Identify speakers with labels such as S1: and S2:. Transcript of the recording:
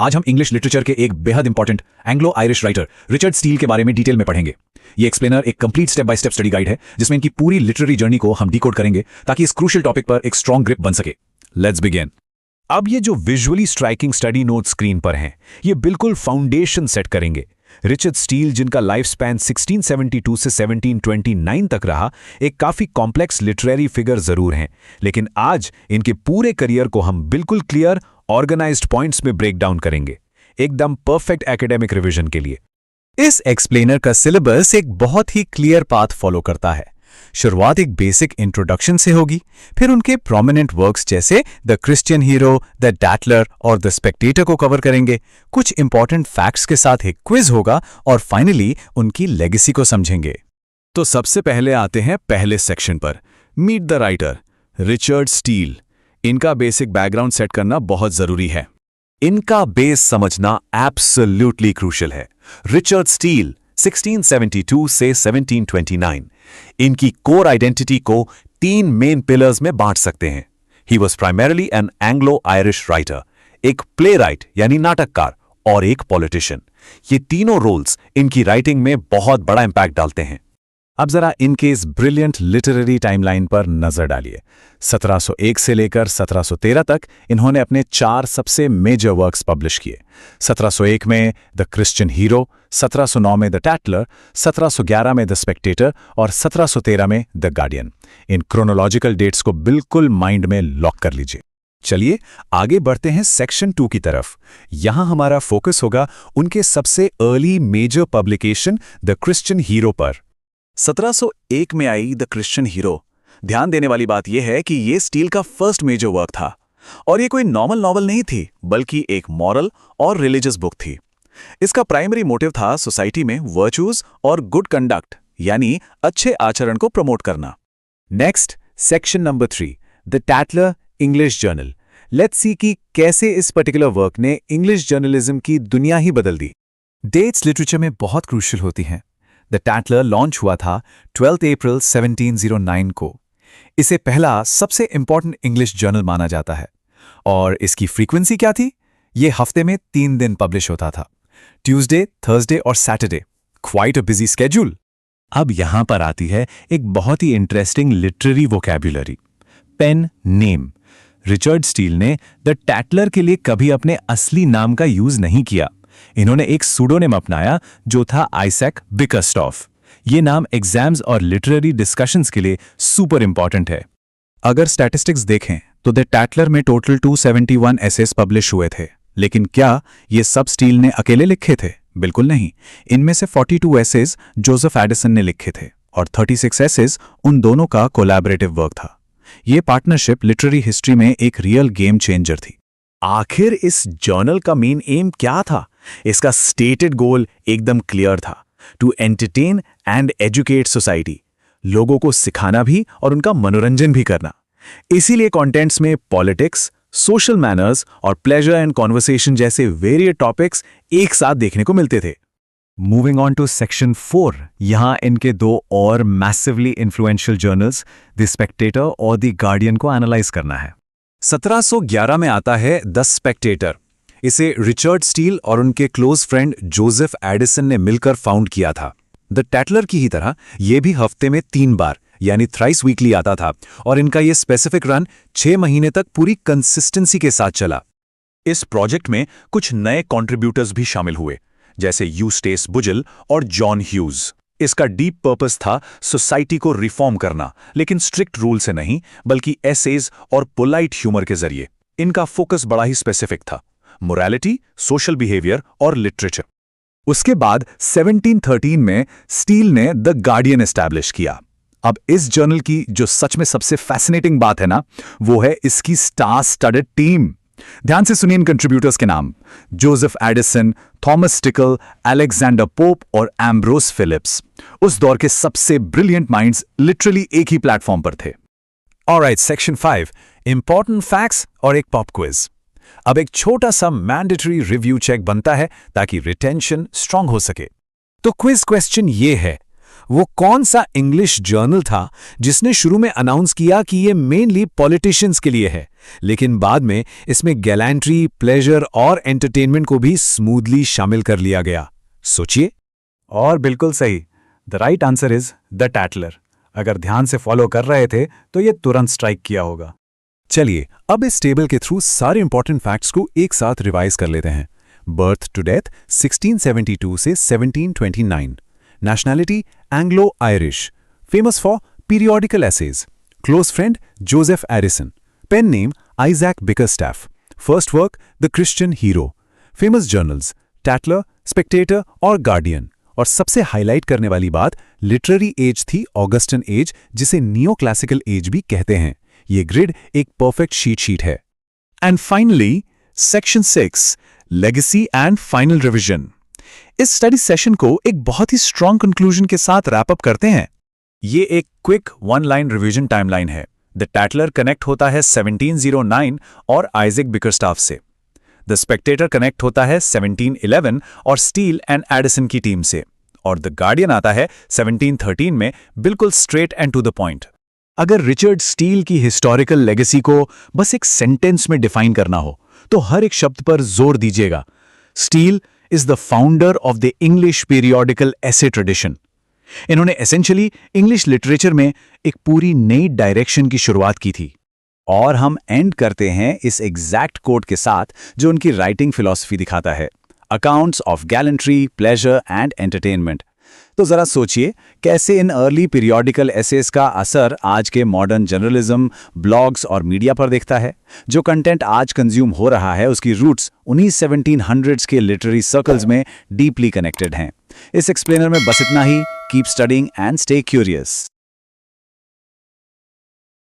S1: आज हम English literature के एक बेहद important Anglo Irish writer Richard steel के बारे में डिटेल में पढ़ेंगे। ये एक्सप्लेनर एक complete step by step study guide है जिसमें इनकी पूरी लिटरेरी जर्नी को हम डिकोड करेंगे ताकि इस क्रूशियल टॉपिक पर एक स्ट्रॉन्ग ग्रिप बन सके। Let's begin.
S2: अब ये जो visually striking study note screen पर हैं, ये बिल्कुल फाउंडेशन सेट करेंगे। रिचर्ड स्टील, जिनका लाइफ स्पैन 1672 से 1729 तक रहा, एक काफी कॉम्प्लेक्स लिटरेरी फिगर जरूर हैं, लेकिन आज इनके पूरे करियर को हम बिल्कुल क्लियर, ऑर्गेनाइज्ड पॉइंट्स में ब्रेक डाउन करेंगे, एकदम परफेक्ट एकेडमिक रिवीजन के लिए।
S3: इस एक्सप्लेनर का सिलेबस एक बहुत ही क्लियर पाथ फॉलो करता है। शुरुआत एक बेसिक इंट्रोडक्शन से होगी, फिर उनके प्रोमिनेंट वर्क्स जैसे द क्रिश्चियन हीरो, द टैटलर और द स्पेक्टेटर को कवर करेंगे, कुछ इंपॉर्टेंट फैक्ट्स के साथ एक क्विज होगा और फाइनली उनकी लेगेसी को समझेंगे।
S2: तो सबसे पहले आते हैं पहले सेक्शन पर, meet the writer Richard Steele. इनका बेसिक बैकग्राउंड सेट करना बहुत जरूरी है। इनका बेस समझना एब्सोल्युटली क्रूशियल है। रिचर्ड स्टील 1672 से 1729, इनकी कोर आइडेंटिटी को 3 मेन पिलर्स में बांट सकते हैं। He was primarily an Anglo Irish writer, एक प्ले राइट यानी नाटककार और एक पॉलिटिशियन। ये तीनों रोल्स इनकी राइटिंग में बहुत बड़ा इंपैक्ट डालते हैं।
S3: अब जरा इनके इस ब्रिलियंट लिटरेरी टाइमलाइन पर नजर डालिए। 1701 से लेकर 1713 तक इन्होंने अपने 4 सबसे मेजर वर्क्स पब्लिश किए। 1701 में द क्रिश्चियन हीरो, 1709 में द टैटलर, 1711 में द स्पेक्टेटर और 1713 में द गार्डियन। इन क्रोनोलॉजिकल डेट्स को बिल्कुल माइंड में लॉक कर लीजिए। चलिए आगे बढ़ते हैं सेक्शन 2 की तरफ। यहां हमारा फोकस होगा उनके सबसे early major publication the Christian Hero पर।
S1: 1701 में आई द क्रिश्चियन हीरो। ध्यान देने वाली बात यह है कि यह स्टील का फर्स्ट मेजर वर्क था और यह कोई नॉर्मल नॉवल नहीं थी, बल्कि एक मॉरल और रिलीजियस बुक थी। इसका प्राइमरी मोटिव था सोसाइटी में वर्च्यूज और गुड कंडक्ट यानी अच्छे आचरण को प्रमोट करना।
S3: Next, section number 3, the Tatler English journal. Let's see कि कैसे इस पर्टिकुलर वर्क ने इंग्लिश जर्नलिज्म की दुनिया ही बदल दी। डेट्स लिटरेचर में बहुत क्रूशियल होती हैं। द टैटलर लॉन्च हुआ था 12 अप्रैल 1709 को। इसे पहला सबसे इंपॉर्टेंट इंग्लिश जर्नल माना जाता है और इसकी फ्रीक्वेंसी क्या थी? ये हफ्ते में 3 दिन पब्लिश होता था, ट्यूसडे, थर्सडे और Saturday. Quite a busy schedule.
S2: अब यहां पर आती है एक बहुत ही interesting literary vocabulary, pen name. Richard Steele ने द टैटलर के लिए कभी अपने असली नाम का यूज नहीं किया। इन्होंने एक सूडोनेम अपनाया जो था आइजैक बिकरस्टॉफ। ये नाम एग्जाम्स और लिटरेरी डिस्कशंस के लिए सुपर इंपॉर्टेंट है।
S3: अगर स्टैटिस्टिक्स देखें तो द टैटलर में टोटल 271 एसेस पब्लिश हुए थे, लेकिन क्या ये सब स्टील ने अकेले लिखे थे? बिल्कुल नहीं। इनमें से 42 एसेस जोसेफ एडिसन ने लिखे थे और 36 एसेस उन दोनों का कोलैबोरेटिव वर्क था। ये पार्टनरशिप लिटरेरी हिस्ट्री में एक रियल गेम चेंजर थी।
S1: आखिर इस जर्नल का मेन एम क्या था? इसका स्टेटेड गोल एकदम क्लियर था, to entertain and educate society, लोगों को सिखाना भी और उनका मनोरंजन भी करना। इसीलिए कंटेंट्स में पॉलिटिक्स, सोशल मैनर्स और प्लेजर एंड कॉन्वर्सेशन जैसे वेरिएड टॉपिक्स एक साथ देखने को मिलते थे।
S3: मूविंग ऑन टू सेक्शन 4, यहां इनके 2 और massively influential journals the Spectator और द गार्डियन को एनालाइज करना है।
S2: 1711 में आता है द स्पेक्टेटर। इसे रिचर्ड स्टील और उनके क्लोज फ्रेंड जोसेफ एडिसन ने मिलकर फाउंड किया था। द टैटलर की ही तरह यह भी हफ्ते में 3 बार यानी थ्राइस वीकली आता था और इनका यह स्पेसिफिक रन 6 महीने तक पूरी कंसिस्टेंसी के साथ चला। इस प्रोजेक्ट में कुछ नए कंट्रीब्यूटर्स भी शामिल हुए, जैसे यूस्टेस बुजल और जॉन ह्यूज। इसका डीप पर्पस था सोसाइटी को रिफॉर्म करना, लेकिन स्ट्रिक्ट रूल से नहीं, बल्कि एसेज और पोलाइट ह्यूमर के जरिए। इनका फोकस बड़ा ही स्पेसिफिक था, मोरालिटी, सोशल बिहेवियर और लिटरेचर।
S3: उसके बाद 1713 में स्टील ने द गार्डियन एस्टैब्लिश किया। अब इस जर्नल की जो सच में सबसे फैसिनेटिंग बात है ना, वो है इसकी स्टार स्टडेड टीम। ध्यान से सुनिए इन कंट्रीब्यूटर्स के नाम: Joseph Addison, Thomas sticker, Alexander pope और एम्ब्रोस फिलिप्स। उस दौर के सबसे ब्रिलियंट माइंड्स लिटरली एक ही प्लेटफॉर्म पर थे।
S2: ऑलराइट, सेक्शन 5, इंपॉर्टेंट फैक्ट्स और एक पॉप क्विज। अब एक छोटा सा मैंडेटरी रिव्यू चेक बनता है ताकि रिटेंशन स्ट्रांग हो सके। तो क्विज क्वेश्चन ये है, वो कौन सा इंग्लिश जर्नल था जिसने शुरू में अनाउंस किया कि ये मेनली पॉलिटिशियंस के लिए है, लेकिन बाद में इसमें गैलेंट्री, प्लेजर और एंटरटेनमेंट को भी स्मूथली शामिल कर लिया गया? सोचिए।
S3: और बिल्कुल सही, the right answer is the Tatler. अगर ध्यान से फॉलो कर रहे थे तो ये तुरंत स्ट्राइक किया होगा।
S2: चलिए अब इस टेबल के थ्रू सारे इंपॉर्टेंट फैक्ट्स को एक साथ रिवाइज कर लेते हैं। बर्थ टू डेथ 1672 से 1729, nationality Anglo Irish, famous for periodical essays, close friend Joseph Addison, pen name Isaac Bickerstaff, first work the Christian Hero, famous journals Tatler, Spectator और Guardian, और सबसे हाईलाइट करने वाली बात लिटरेरी एज थी Augustan age, जिसे neo classical age भी कहते हैं। ये ग्रिड एक परफेक्ट शीट है।
S3: And finally section 6, legacy and final revision. इस स्टडी सेशन को एक बहुत ही स्ट्रॉन्ग कंक्लूजन के साथ रैप अप करते हैं। ये एक quick one line revision timeline है। द टैटलर कनेक्ट होता है 1709 और आइजैक बिकरस्टैफ से। द स्पेक्टेटर कनेक्ट होता है 1711 और स्टील एंड एडिसन की टीम से। और द गार्डियन आता है 1713 में, बिल्कुल straight and to the point. अगर रिचर्ड स्टील की हिस्टोरिकल लेगेसी को बस एक सेंटेंस में डिफाइन करना हो तो हर एक शब्द पर जोर दीजिएगा। Steel is the founder of the English periodical essay tradition. इन्होंने एसेंशियली इंग्लिश लिटरेचर में एक पूरी नई डायरेक्शन की शुरुआत की थी। और हम एंड करते हैं इस एग्जैक्ट कोट के साथ जो उनकी राइटिंग फिलॉसफी दिखाता है, accounts of gallantry, pleasure and entertainment. तो जरा सोचिए कैसे इन अर्ली पीरियोडिकल एसेस का असर आज के मॉडर्न जर्नलिज्म, ब्लॉग्स और मीडिया पर दिखता है। जो कंटेंट आज कंज्यूम हो रहा है उसकी रूट्स 1700s के लिटरेरी सर्कल्स में डीपली कनेक्टेड हैं। इस एक्सप्लेनर में बस इतना ही। Keep studying and stay curious.